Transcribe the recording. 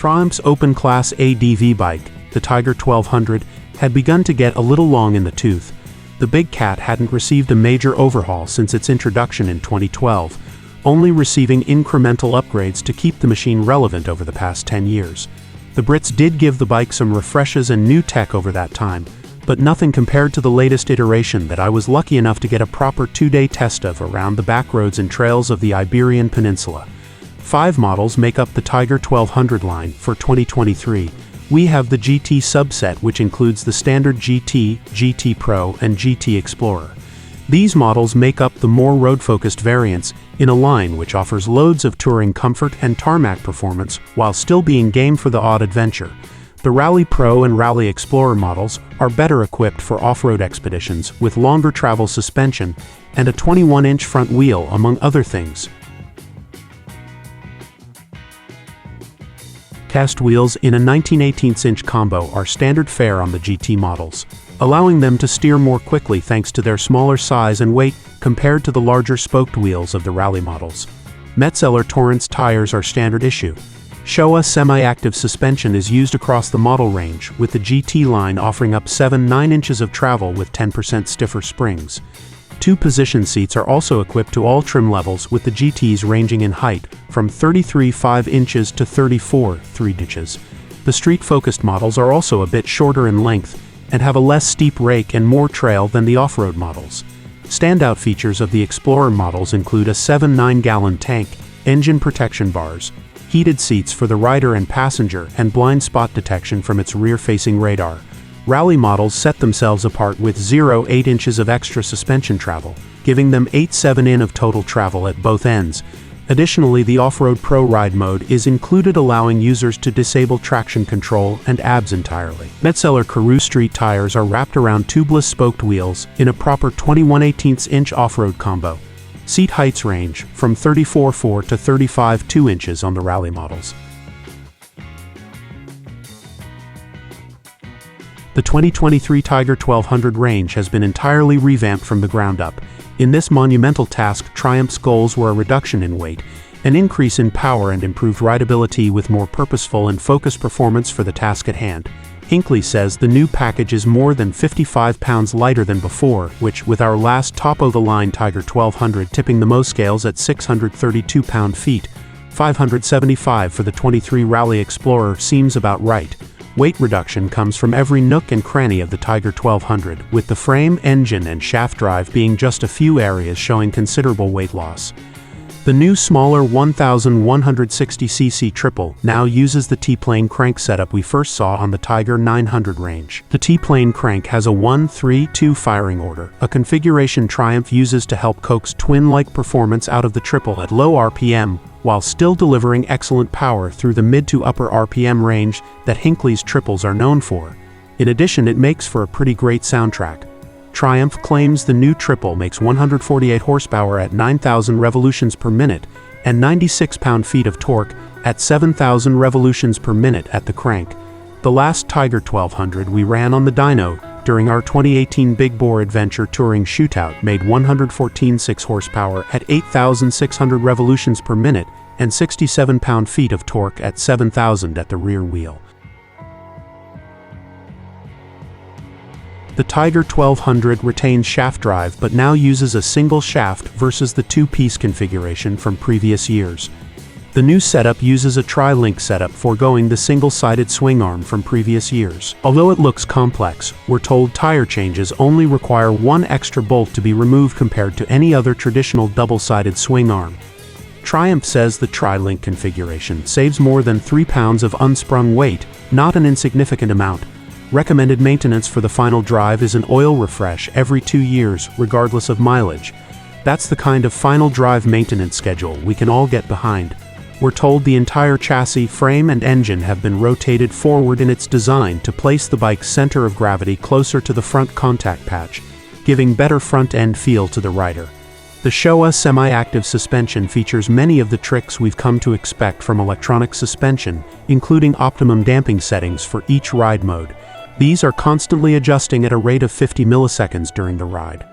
Triumph's open-class ADV bike, the Tiger 1200, had begun to get a little long in the tooth. The big cat hadn't received a major overhaul since its introduction in 2012, only receiving incremental upgrades to keep the machine relevant over the past 10 years. The Brits did give the bike some refreshes and new tech over that time, but nothing compared to the latest iteration that I was lucky enough to get a proper 2-day test of around the backroads and trails of the Iberian Peninsula. 5 models make up the Tiger 1200 line for 2023. We have the GT subset, which includes the standard GT, GT Pro, and GT Explorer. These models make up the more road-focused variants in a line which offers loads of touring comfort and tarmac performance while still being game for the odd adventure. The Rally Pro and Rally Explorer models are better equipped for off-road expeditions with longer travel suspension and a 21-inch front wheel, among other things. Cast wheels in a 19/18-inch combo are standard fare on the GT models, allowing them to steer more quickly thanks to their smaller size and weight compared to the larger spoked wheels of the Rally models. Metzeler Tourance tires are standard issue. Showa semi-active suspension is used across the model range, with the GT line offering up 7-9 inches of travel with 10% stiffer springs. 2-position seats are also equipped to all trim levels, with the GTs ranging in height from 33.5 inches to 34.3 inches. The street-focused models are also a bit shorter in length and have a less steep rake and more trail than the off-road models. Standout features of the Explorer models include a 7-9-gallon tank, engine protection bars, heated seats for the rider and passenger, and blind spot detection from its rear-facing radar. Rally models set themselves apart with 0.8 inches of extra suspension travel, giving them 8.7 in of total travel at both ends. Additionally, the Off-Road Pro Ride mode is included, allowing users to disable traction control and ABS entirely. Metzeler Karoo Street tires are wrapped around tubeless spoked wheels in a proper 21/18-inch off-road combo. Seat heights range from 34.4 to 35.2 inches on the Rally models. The 2023 Tiger 1200 range has been entirely revamped from the ground up. In this monumental task, Triumph's goals were a reduction in weight, an increase in power, and improved rideability with more purposeful and focused performance for the task at hand. Hinckley says the new package is more than 55 pounds lighter than before, which, with our last top-of-the-line Tiger 1200 tipping the most scales at 632 pound-feet, 575 for the 23 Rally Explorer, seems about right. Weight reduction comes from every nook and cranny of the Tiger 1200, with the frame, engine, and shaft drive being just a few areas showing considerable weight loss. The new smaller 1160cc triple now uses the T-plane crank setup we first saw on the Tiger 900 range. The T-plane crank has a 1-3-2 firing order, a configuration Triumph uses to help coax twin-like performance out of the triple at low RPM, while still delivering excellent power through the mid to upper RPM range that Hinckley's triples are known for. In addition, it makes for a pretty great soundtrack. Triumph claims the new triple makes 148 horsepower at 9,000 revolutions per minute and 96 pound-feet of torque at 7,000 revolutions per minute at the crank. The last Tiger 1200 we ran on the dyno during our 2018 Big Bore Adventure Touring Shootout made 114.6 horsepower at 8,600 revolutions per minute and 67 pound-feet of torque at 7,000 at the rear wheel. The Tiger 1200 retains shaft drive but now uses a single shaft versus the 2-piece configuration from previous years. The new setup uses a tri-link setup, foregoing the single-sided swing arm from previous years. Although it looks complex, we're told tire changes only require one extra bolt to be removed compared to any other traditional double-sided swing arm. Triumph says the tri-link configuration saves more than 3 pounds of unsprung weight, not an insignificant amount. Recommended maintenance for the final drive is an oil refresh every 2 years, regardless of mileage. That's the kind of final drive maintenance schedule we can all get behind. We're told the entire chassis, frame, and engine have been rotated forward in its design to place the bike's center of gravity closer to the front contact patch, giving better front-end feel to the rider. The Showa semi-active suspension features many of the tricks we've come to expect from electronic suspension, including optimum damping settings for each ride mode. These are constantly adjusting at a rate of 50 milliseconds during the ride.